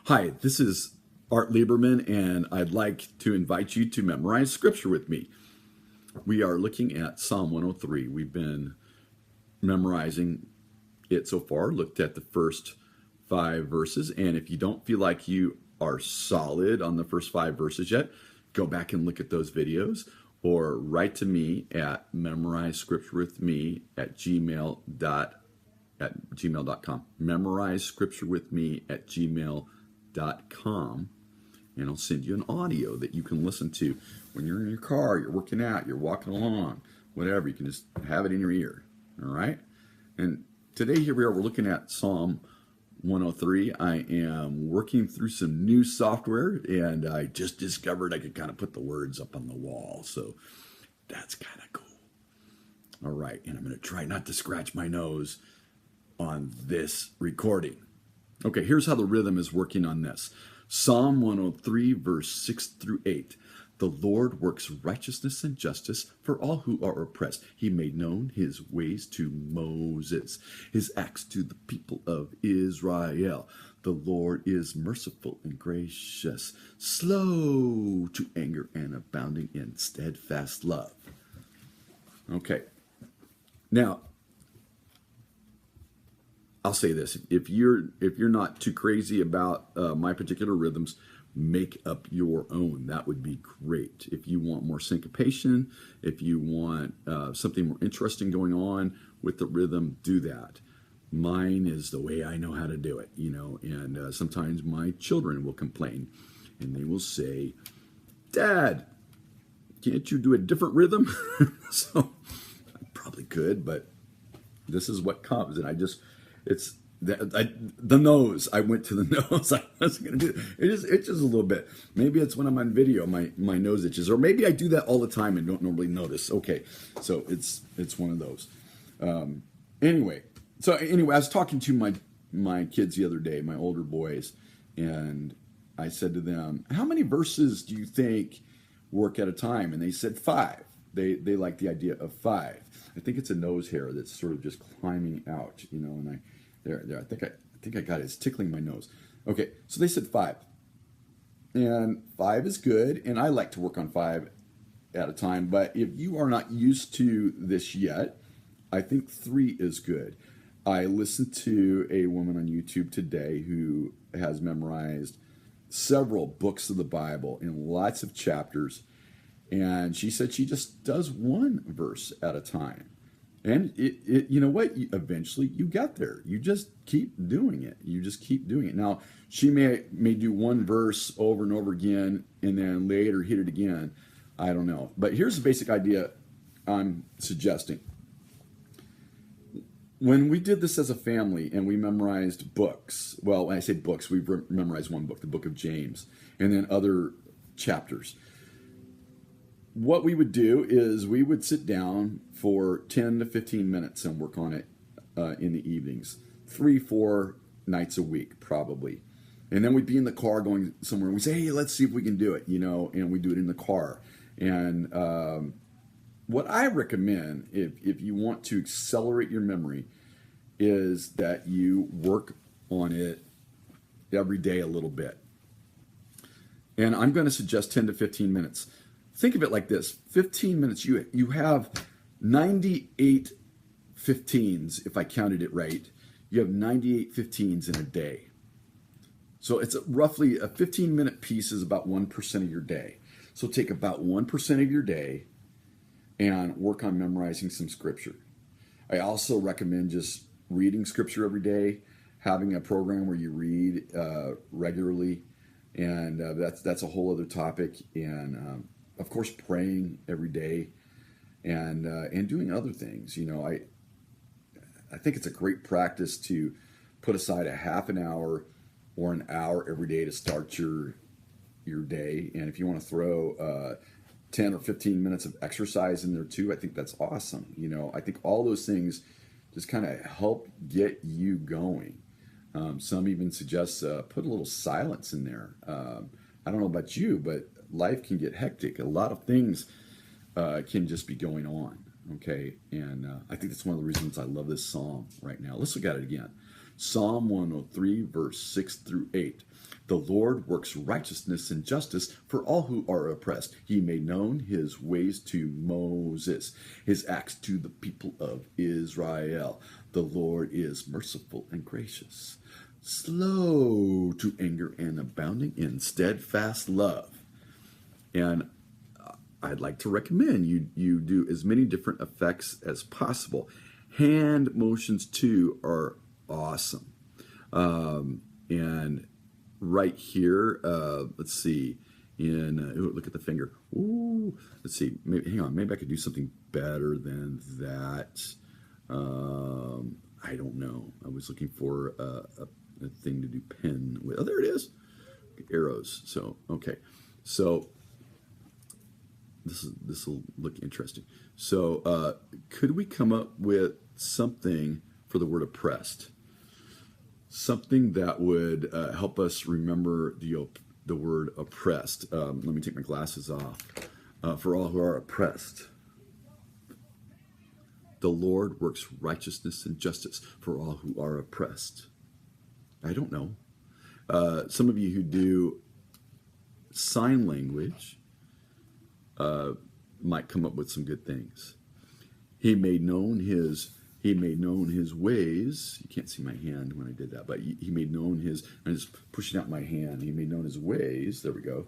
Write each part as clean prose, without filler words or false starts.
Hi, this is Art Lieberman, and I'd like to invite you to memorize scripture with me. We are looking at Psalm 103. We've been memorizing it so far, looked at the first 5 verses, and if you don't feel like you are solid on the first 5 verses yet, go back and look at those videos or write to me at memorizescripturewithme at gmail.com. Memorize scripture with me at gmail.com, and I'll send you an audio that you can listen to when you're in your car, you're working out, you're walking along, whatever. You can just have it in your ear. All right. And today, here we are, we're looking at Psalm 103. I am working through some new software, and I just discovered I could kind of put the words up on the wall. So that's kind of cool. All right. And I'm going to try not to scratch my nose on this recording. Okay, here's how the rhythm is working on this. Psalm 103, verse 6 through 8. The Lord works righteousness and justice for all who are oppressed. He made known his ways to Moses, his acts to the people of Israel. The Lord is merciful and gracious, slow to anger and abounding in steadfast love. Okay, now I'll say this: if you're not too crazy about my particular rhythms, make up your own. That would be great. If you want more syncopation, if you want something more interesting going on with the rhythm, do that. Mine is the way I know how to do it, and sometimes my children will complain and they will say, "Dad, can't you do a different rhythm?" So I probably could, but this is what comes, and it's the nose. I went to the nose. I wasn't going to do it. It itches a little bit. Maybe it's when I'm on video, my nose itches, or maybe I do that all the time and don't normally notice. Okay, so it's one of those. Anyway, I was talking to my kids the other day, my older boys, and I said to them, "How many verses do you think work at a time?" And they said 5. They like the idea of 5. I think it's a nose hair that's sort of just climbing out, and there. I think I got it. It's tickling my nose. Okay, so they said 5. And 5 is good, and I like to work on 5 at a time. But if you are not used to this yet, I think 3 is good. I listened to a woman on YouTube today who has memorized several books of the Bible in lots of chapters, and she said she just does 1 verse at a time. And you know what? Eventually you get there. You just keep doing it. Now, she may do 1 verse over and over again and then later hit it again. I don't know. But here's the basic idea I'm suggesting. When we did this as a family and we memorized books, well, when I say books, we've memorized 1 book, the book of James, and then other chapters. What we would do is we would sit down for 10 to 15 minutes and work on it in the evenings, 3-4 nights a week, probably. And then we'd be in the car going somewhere, and we'd say, "Hey, let's see if we can do it," and we do it in the car. And what I recommend, if you want to accelerate your memory, is that you work on it every day a little bit. And I'm going to suggest 10 to 15 minutes. Think of it like this: 15 minutes, you have 98 15s, if I counted it right. You have 98 15s in a day. So it's roughly a 15-minute piece is about 1% of your day. So take about 1% of your day and work on memorizing some scripture. I also recommend just reading scripture every day, having a program where you read regularly, and that's a whole other topic. And of course, praying every day, and doing other things. I think it's a great practice to put aside a half an hour or an hour every day to start your day. And if you want to throw 10 or 15 minutes of exercise in there too, I think that's awesome. I think all those things just kind of help get you going. Some even suggest put a little silence in there. I don't know about you, but life can get hectic. A lot of things can just be going on. Okay, and I think that's one of the reasons I love this psalm right now. Let's look at it again. Psalm 103, verse 6 through 8. The Lord works righteousness and justice for all who are oppressed. He made known his ways to Moses, his acts to the people of Israel. The Lord is merciful and gracious, slow to anger and abounding in steadfast love. And I'd like to recommend you do as many different effects as possible. Hand motions too are awesome. And right here, let's see, look at the finger. Ooh, let's see, hang on, maybe I could do something better than that. I don't know. I was looking for a thing to do pen with. Oh, there it is. Arrows. So, okay. So this will look interesting. So could we come up with something for the word oppressed? Something that would help us remember the word oppressed. Let me take my glasses off. For all who are oppressed. The Lord works righteousness and justice for all who are oppressed. I don't know. Some of you who do sign language might come up with some good things. He made known his ways. You can't see my hand when I did that, but he made known I'm just pushing out my hand. He made known his ways. There we go.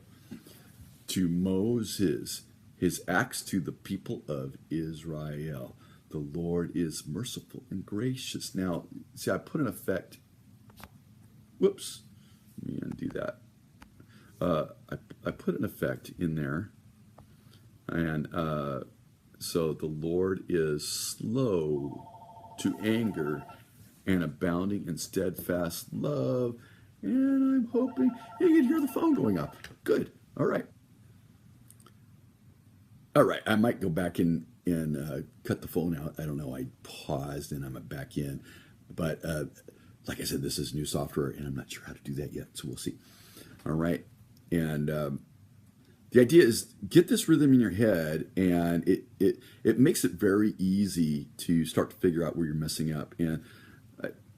To Moses, his acts to the people of Israel. The Lord is merciful and gracious. Now, see, I put an effect. Whoops. Let me undo that. I put an effect in there. And so the Lord is slow to anger and abounding in steadfast love. And I'm hoping you can hear the phone going off. Good. All right. All right. I might go back and cut the phone out. I don't know. I paused and I'm back in. But like I said, this is new software and I'm not sure how to do that yet. So we'll see. All right. And the idea is get this rhythm in your head, and it makes it very easy to start to figure out where you're messing up. And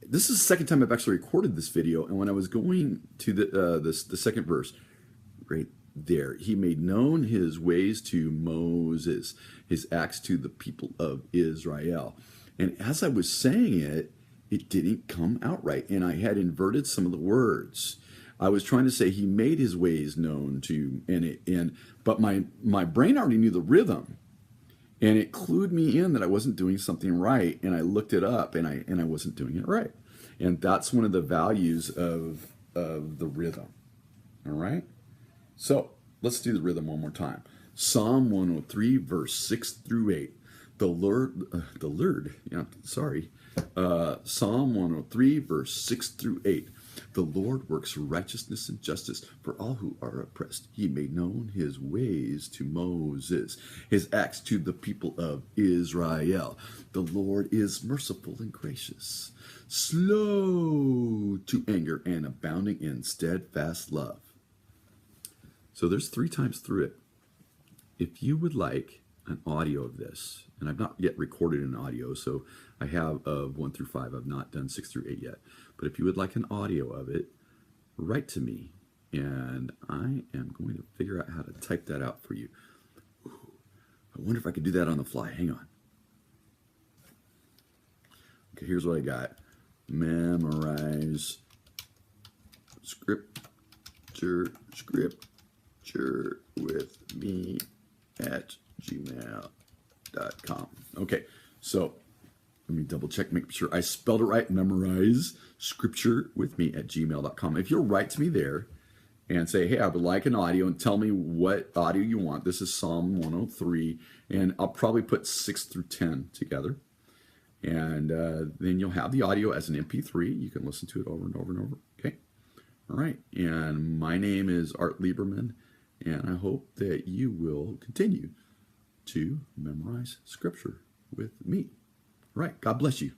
this is the second time I've actually recorded this video. And when I was going to the second verse, right there, he made known his ways to Moses, his acts to the people of Israel. And as I was saying it, it didn't come out right, and I had inverted some of the words. I was trying to say he made his ways known to, but my brain already knew the rhythm, and it clued me in that I wasn't doing something right, and I looked it up, and I wasn't doing it right, and that's one of the values of the rhythm. All right, so let's do the rhythm one more time. Psalm 103, verse 6 through 8. Psalm 103, verse 6 through 8. The Lord works righteousness and justice for all who are oppressed. He made known his ways to Moses, his acts to the people of Israel. The Lord is merciful and gracious, slow to anger and abounding in steadfast love. So there's 3 times through it. If you would like an audio of this, and I've not yet recorded an audio, so I have of 1 through 5. I've not done 6 through 8 yet. But if you would like an audio of it, write to me, and I am going to figure out how to type that out for you. Ooh, I wonder if I could do that on the fly. Hang on. Okay, here's what I got. Memorize scripture with me at gmail.com. Okay, so let me double check, make sure I spelled it right. Memorize scripture with me at gmail.com. If you'll write to me there and say, hey, I would like an audio, and tell me what audio you want. This is Psalm 103, and I'll probably put 6 through 10 together. And then you'll have the audio as an MP3. You can listen to it over and over and over. Okay. All right. And my name is Art Lieberman, and I hope that you will continue to memorize scripture with me. All right. God bless you.